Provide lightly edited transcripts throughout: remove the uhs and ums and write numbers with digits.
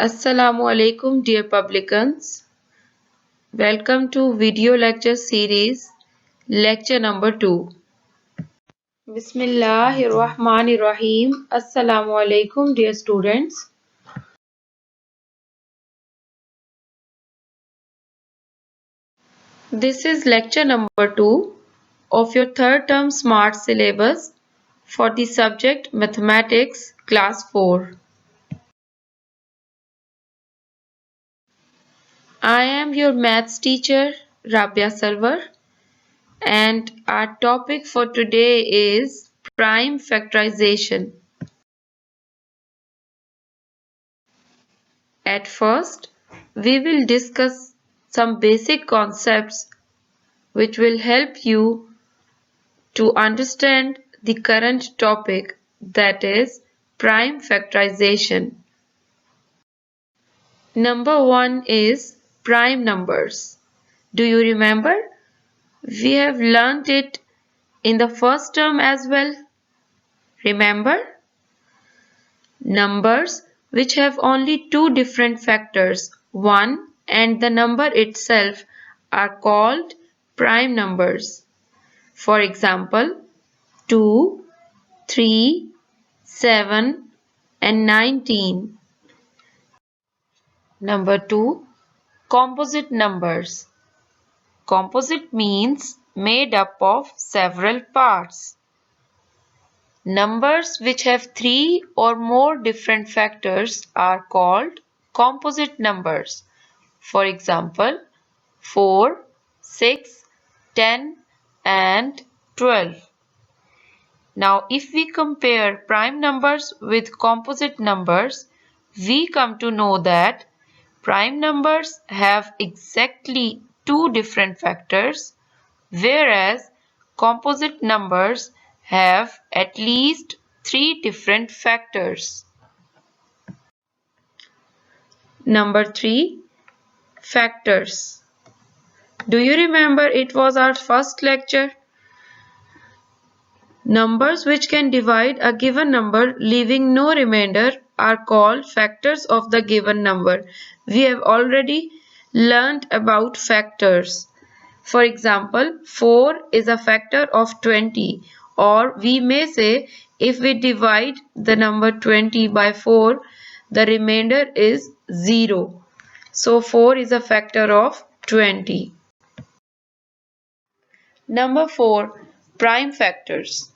Assalamu alaikum dear publicans. Welcome to video lecture series lecture number 2. Bismillahirrahmanirrahim. Assalamu alaikum dear students. This is lecture number 2 of your third term smart syllabus for the subject mathematics class 4. I am your maths teacher Rabia Sarwar. And our topic for today is prime factorization. At first, we will discuss some basic concepts which will help you to understand the current topic, that is prime factorization. Number 1 is prime numbers. Do you remember? We have learnt it in the first term as well. Remember? Numbers which have only two different factors, 1 and the number itself, are called prime numbers. For example, 2, 3, 7 and 19. Number 2. Composite numbers. Composite means made up of several parts. Numbers which have 3 or more different factors are called composite numbers. For example, 4, 6, 10 and 12. Now if we compare prime numbers with composite numbers, we come to know that prime numbers have exactly two different factors, whereas composite numbers have at least 3 different factors. Number 3. Factors. Do you remember it was our first lecture? Numbers which can divide a given number leaving no remainder are called factors of the given number. We have already learnt about factors. For example, 4 is a factor of 20, or we may say if we divide the number 20 by 4, the remainder is 0. So 4 is a factor of 20. Number 4. Prime factors.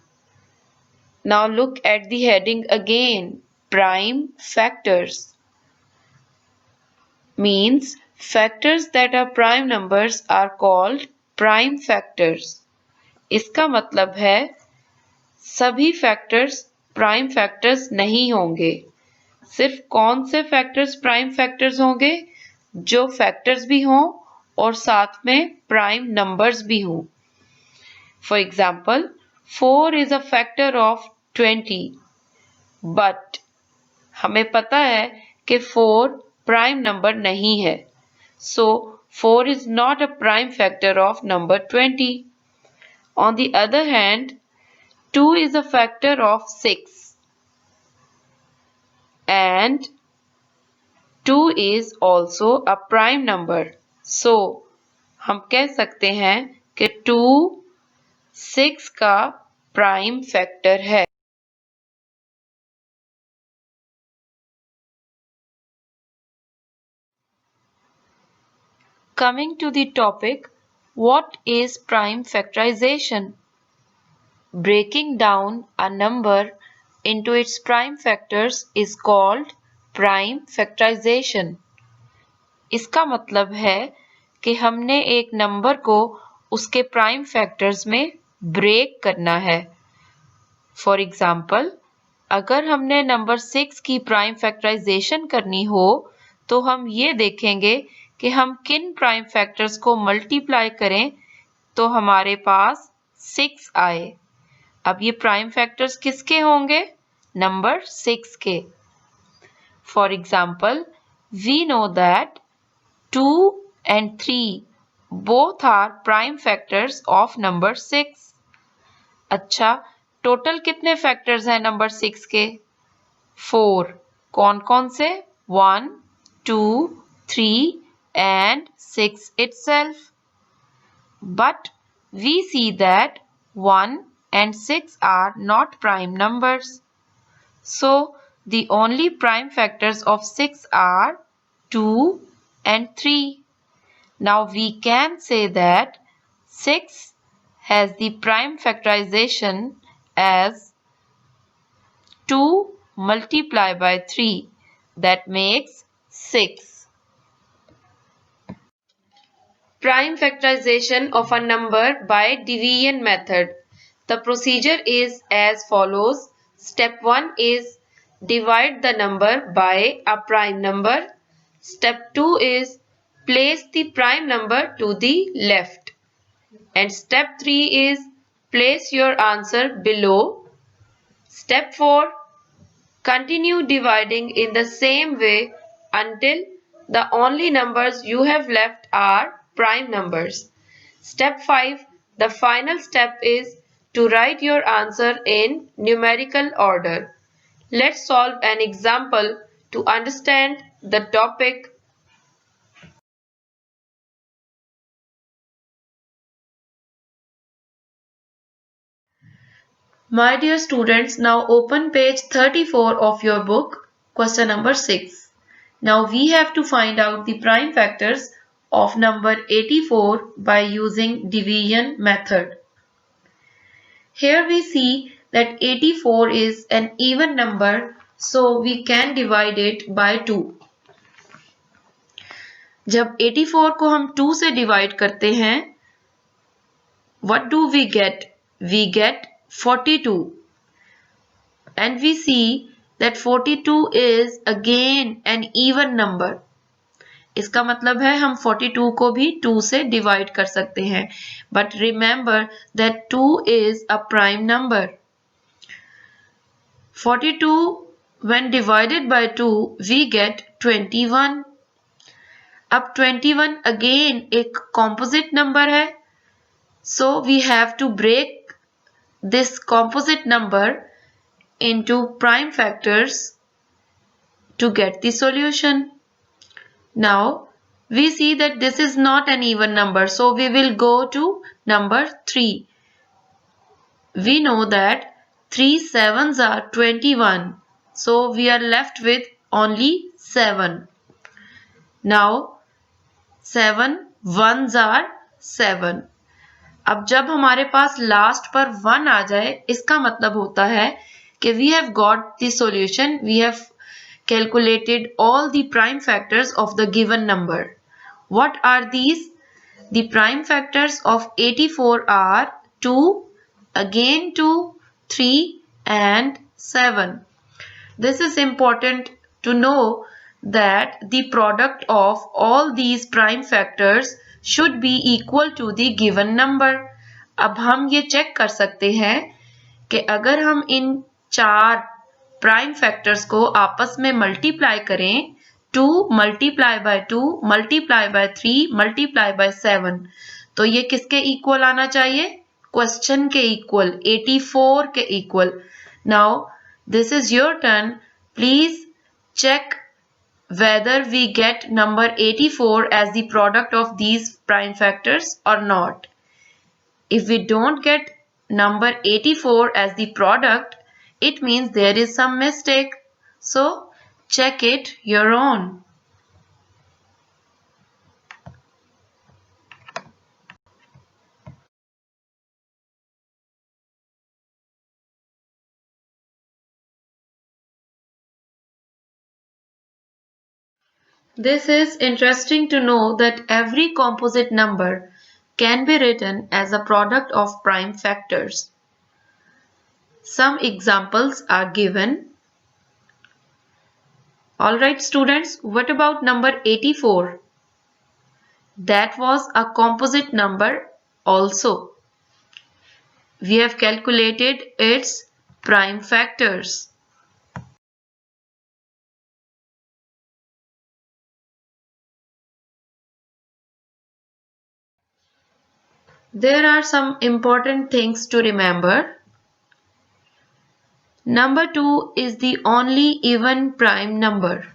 Now look at the heading again. Prime factors means factors that are prime numbers are called prime factors. इसका मतलब है सभी factors prime factors नहीं होंगे. सिर्फ कौन से factors prime factors होंगे? जो फैक्टर्स भी हों और साथ में प्राइम नंबर्स भी हों. For example, 4 is a factor of 20, but हमें पता है कि 4 प्राइम नंबर नहीं है. So 4 is not a prime factor of number 20. On the other hand, 2 is a factor of 6 and 2 is also a prime number. So हम कह सकते हैं कि 2 6 का प्राइम फैक्टर है. Coming to the topic, what is prime factorization? Breaking down a number into its prime factors is called prime factorization. इसका मतलब है कि हमने एक नंबर को उसके प्राइम फैक्टर्स में ब्रेक करना है. फॉर एग्जाम्पल, अगर हमने नंबर 6 की प्राइम फैक्टराइजेशन करनी हो तो हम ये देखेंगे कि हम किन प्राइम फैक्टर्स को मल्टीप्लाई करें तो हमारे पास 6 आए. अब ये प्राइम फैक्टर्स किसके होंगे? नंबर 6 के. For example, we know that 2 and 3 both are prime factors of number 6. अच्छा, टोटल कितने फैक्टर्स हैं नंबर 6 के? 4. कौन कौन से? 1, 2, 3 and 6 itself. But we see that 1 and 6 are not prime numbers. So the only prime factors of 6 are 2 and 3. Now we can say that 6 has the prime factorization as 2 multiplied by 3, that makes 6. Prime factorization of a number by division method. The procedure is as follows. Step 1 is divide the number by a prime number. Step 2 is place the prime number to the left. And step 3 is place your answer below. Step 4, continue dividing in the same way until the only numbers you have left are prime numbers. Step 5, the final step is to write your answer in numerical order. Let's solve an example to understand the topic. My dear students, now open page 34 of your book, question number 6. Now we have to find out the prime factors of number 84 by using division method. Here we see that 84 is an even number, so we can divide it by 2. जब 84 को हम 2 से divide करते हैं, what do we get? We get 42. And we see that 42 is again an even number. इसका मतलब है हम 42 को भी 2 से डिवाइड कर सकते हैं. But remember that 2 is a prime number. 42 when divided by 2 we get 21. अब 21 again एक composite number है. So we have to break this composite number into prime factors to get the solution. Now we see that this is not an even number, so we will go to number 3. We know that 3 sevens are 21, so we are left with only 7. Now 7 ones are 7. अब जब हमारे पास last पर 1 आ जाए, इसका मतलब होता है कि we have got the solution, we have calculated all the prime factors of the given number. What are these? The prime factors of 84 are 2, again 2, 3 and 7. This is important to know that the product of all these prime factors should be equal to the given number. अब हम ये check कर सकते हैं कि अगर हम इन 4 prime factors को आपस में मल्टीप्लाई करें, 2 multiply by 2 multiply by 3 multiply by 7, तो ये किसके इक्वल आना चाहिए? क्वेश्चन के इक्वल, 84 के equal. Now this is your turn. Please check whether we get number 84 as the product of these prime factors or not. If we don't get number 84 as the product, it means there is some mistake. So check it your own. This is interesting to know that every composite number can be written as a product of prime factors. Some examples are given. Alright students, what about number 84? That was a composite number also. We have calculated its prime factors. There are some important things to remember. Number 2 is the only even prime number.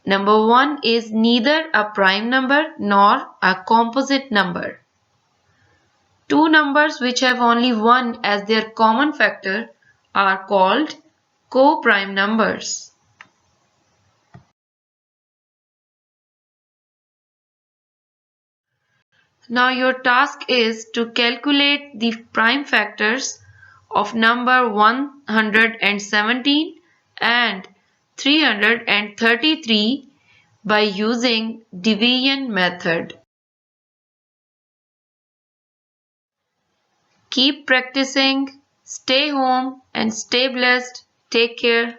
Number 1 is neither a prime number nor a composite number. Two numbers which have only 1 as their common factor are called co-prime numbers. Now your task is to calculate the prime factors of number 117 and 333 by using division method. Keep practicing, stay home and stay blessed. Take care.